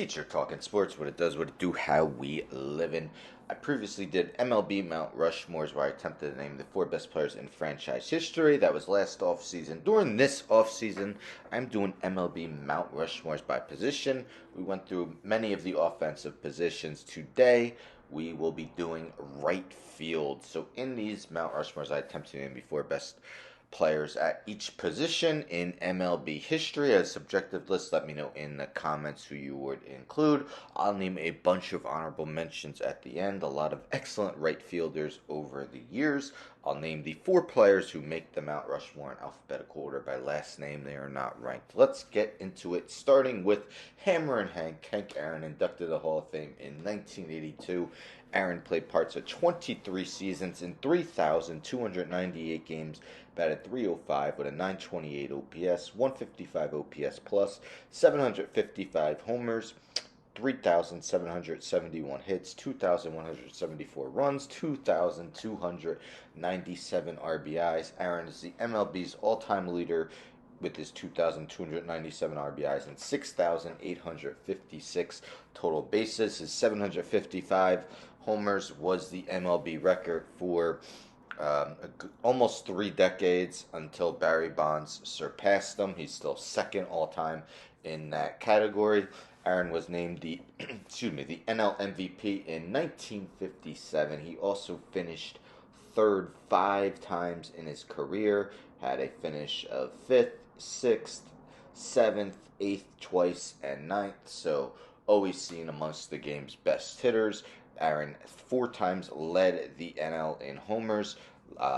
Teacher talking sports, what it does, what it do, how we livin'. I previously did MLB Mount Rushmores, where I attempted to name the four best players in franchise history. That was last off season. During this off season, I'm doing MLB Mount Rushmores by position. We went through many of the offensive positions. Today, we will be doing right field. So in these Mount Rushmores, I attempted to name the four best players at each position in MLB history. A subjective list, let me know in the comments who you would include. I'll name a bunch of honorable mentions at the end. A lot of excellent right fielders over the years. I'll name the four players who make the Mount Rushmore in alphabetical order by last name. They are not ranked. Let's get into it, starting with Hammer and Hank Aaron, inducted to the Hall of Fame in 1982. Aaron played parts of 23 seasons in 3,298 games, batted .305 with a .928 OPS, 155 OPS plus, 755 homers, 3,771 hits, 2,174 runs, 2,297 RBIs. Aaron is the MLB's all-time leader with his 2,297 RBIs and 6,856 total bases. His 755 homers was the MLB record for almost 3 decades until Barry Bonds surpassed him. He's still second all time in that category. Aaron was named the the NL MVP in 1957. He also finished third 5 times in his career. Had a finish of 5th, 6th, 7th, 8th twice, and 9th. So always seen amongst the game's best hitters. Aaron 4 times led the NL in homers,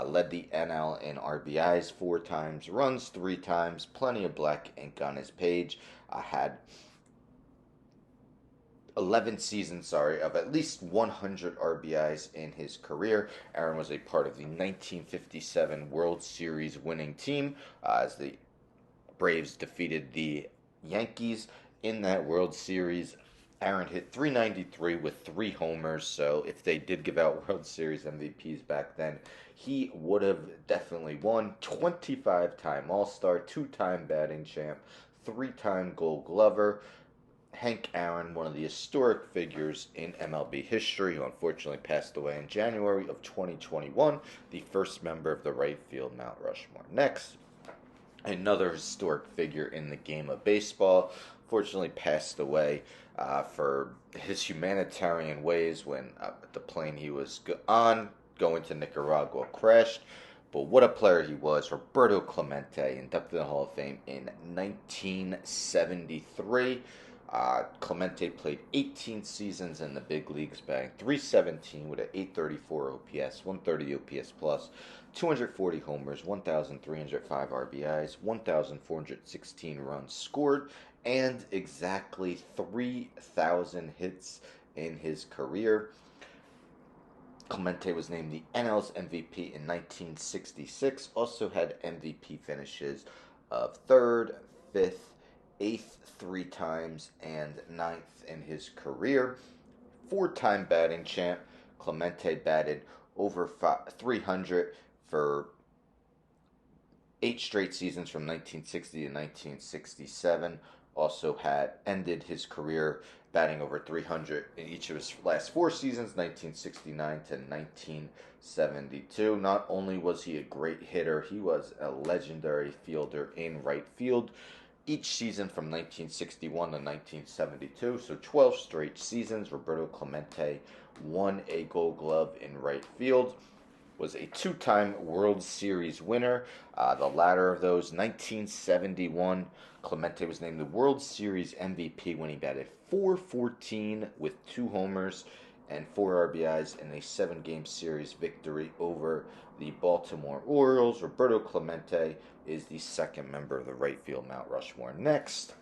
led the NL in RBIs 4 times, runs 3 times, plenty of black ink on his page. Had 11 seasons, of at least 100 RBIs in his career. Aaron was a part of the 1957 World Series winning team as the Braves defeated the Yankees in that World Series. Aaron hit .393 with 3 homers, so if they did give out World Series MVPs back then, he would have definitely won. 25-time All-Star, 2-time batting champ, 3-time Gold Glover. Hank Aaron, one of the historic figures in MLB history, who unfortunately passed away in January of 2021, the first member of the right field Mount Rushmore. Next, another historic figure in the game of baseball, fortunately passed away for his humanitarian ways when the plane he was on going to Nicaragua crashed. But what a player he was. Roberto Clemente, inducted to the Hall of Fame in 1973. Clemente played 18 seasons in the big leagues, batting .317 with an .834 OPS, 130 OPS plus, 240 homers, 1,305 RBIs, 1,416 runs scored, and exactly 3,000 hits in his career. Clemente was named the NL's MVP in 1966. Also had MVP finishes of 3rd, 5th, 8th 3 times, and 9th in his career. 4-time batting champ. Clemente batted over 300 for 8 straight seasons from 1960 to 1967. Also had ended his career batting over 300 in each of his last 4 seasons, 1969 to 1972. Not only was he a great hitter, he was a legendary fielder in right field. Each season from 1961 to 1972, so 12 straight seasons, Roberto Clemente won a Gold Glove in right field. Was a 2-time World Series winner. The latter of those, 1971, Clemente was named the World Series MVP when he batted .414 with 2 homers and 4 RBIs in a 7-game series victory over the Baltimore Orioles. Roberto Clemente is the second member of the right field Mount Rushmore. Next,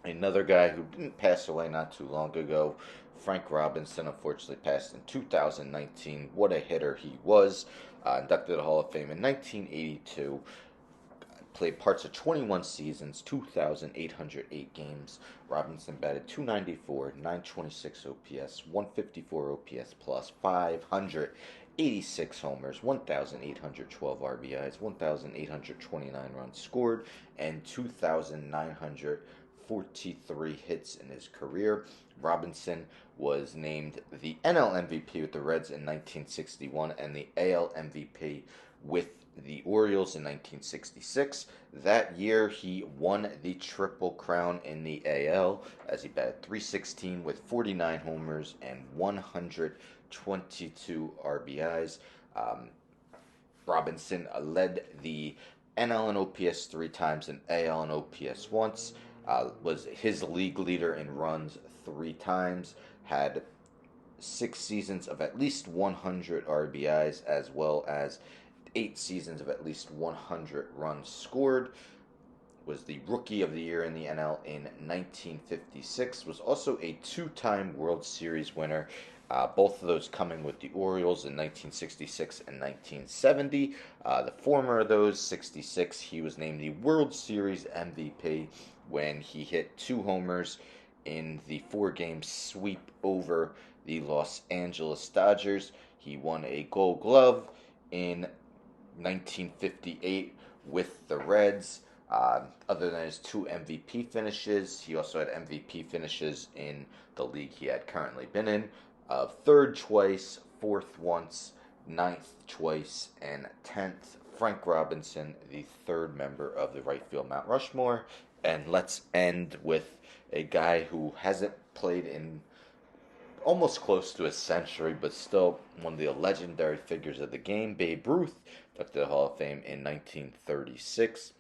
another guy who didn't pass away not too long ago, Frank Robinson, unfortunately passed in 2019. What a hitter he was. Inducted to the Hall of Fame in 1982. Played parts of 21 seasons, 2,808 games. Robinson batted .294, .926 OPS, 154 OPS plus, 586 homers, 1,812 RBIs, 1,829 runs scored, and 2,900 43 hits in his career. Robinson was named the NL MVP with the Reds in 1961 and the AL MVP with the Orioles in 1966. That year, he won the Triple Crown in the AL as he batted .316 with 49 homers and 122 RBIs. Robinson led the NL and OPS 3 times and AL and OPS once. Was his league leader in runs 3 times. Had 6 seasons of at least 100 RBIs, as well as 8 seasons of at least 100 runs scored. Was the Rookie of the Year in the NL in 1956. Was also a 2-time World Series winner. Both of those coming with the Orioles in 1966 and 1970. The former of those, 66, he was named the World Series MVP when he hit 2 homers in the 4-game sweep over the Los Angeles Dodgers. He won a Gold Glove in 1958 with the Reds. Other than his 2 MVP finishes, he also had MVP finishes in the league he had currently been in. 3rd twice, 4th once, 9th twice, and 10th. Frank Robinson, the 3rd member of the right field Mount Rushmore. And let's end with a guy who hasn't played in almost close to a century, but still one of the legendary figures of the game, Babe Ruth, took to the Hall of Fame in 1936.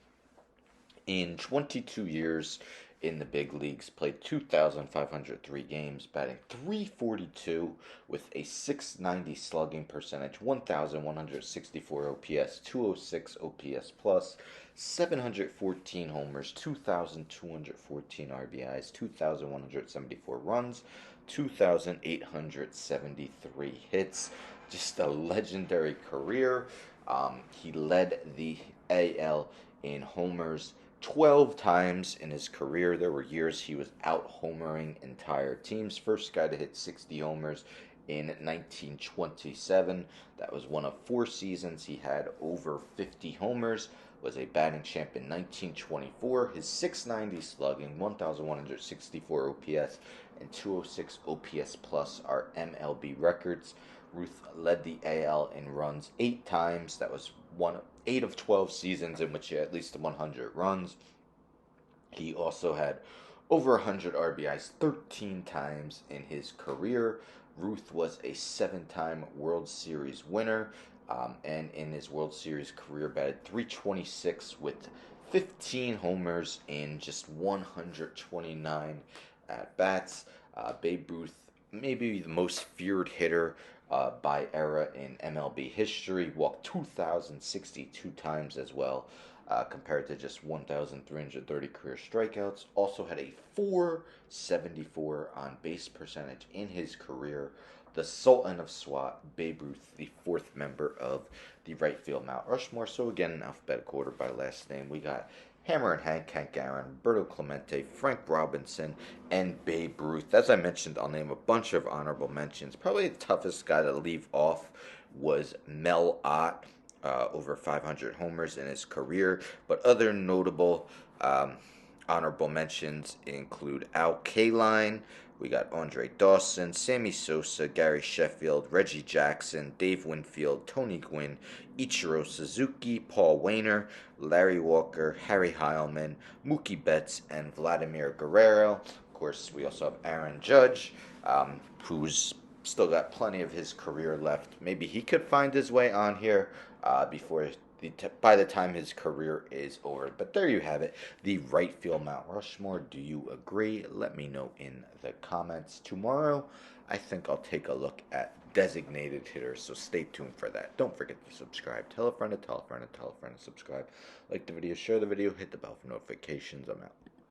In 22 years in the big leagues, played 2,503 games, batting .342 with a .690 slugging percentage, 1,164 OPS, 206 OPS plus, 714 homers, 2,214 RBIs, 2,174 runs, 2,873 hits. Just a legendary career. He led the AL in homers 12 times in his career. There were years he was out-homering entire teams. First guy to hit 60 homers in 1927. That was one of 4 seasons he had over 50 homers. Was a batting champ in 1924. His .690 slugging, 1,164 OPS, and 206 OPS plus are MLB records. Ruth led the AL in runs 8 times. That was 8 of 12 seasons in which he had at least 100 runs. He also had over 100 RBIs 13 times in his career. Ruth was a 7-time World Series winner, and in his World Series career batted .326 with 15 homers in just 129 at-bats. Babe Ruth, maybe the most feared hitter by era in MLB history, walked 2,062 times as well, compared to just 1,330 career strikeouts. Also had a .474 on base percentage in his career. The Sultan of SWAT, Babe Ruth, the 4th member of the right field Mount Rushmore. So again, in alphabetical order by last name, we got Hammer and Hank Aaron, Roberto Clemente, Frank Robinson, and Babe Ruth. As I mentioned, I'll name a bunch of honorable mentions. Probably the toughest guy to leave off was Mel Ott, over 500 homers in his career. But other notable honorable mentions include Al Kaline. We got Andre Dawson, Sammy Sosa, Gary Sheffield, Reggie Jackson, Dave Winfield, Tony Gwynn, Ichiro Suzuki, Paul Wainer, Larry Walker, Harry Heilman, Mookie Betts, and Vladimir Guerrero. Of course, we also have Aaron Judge, who's still got plenty of his career left. Maybe he could find his way on here by the time his career is over. But there you have it, the right field Mount Rushmore. Do you agree? Let me know in the comments. Tomorrow, I think I'll take a look at designated hitters, so stay tuned for that. Don't forget to subscribe. Tell a friend to tell a friend to tell a friend to subscribe. Like the video, share the video, hit the bell for notifications. I'm out.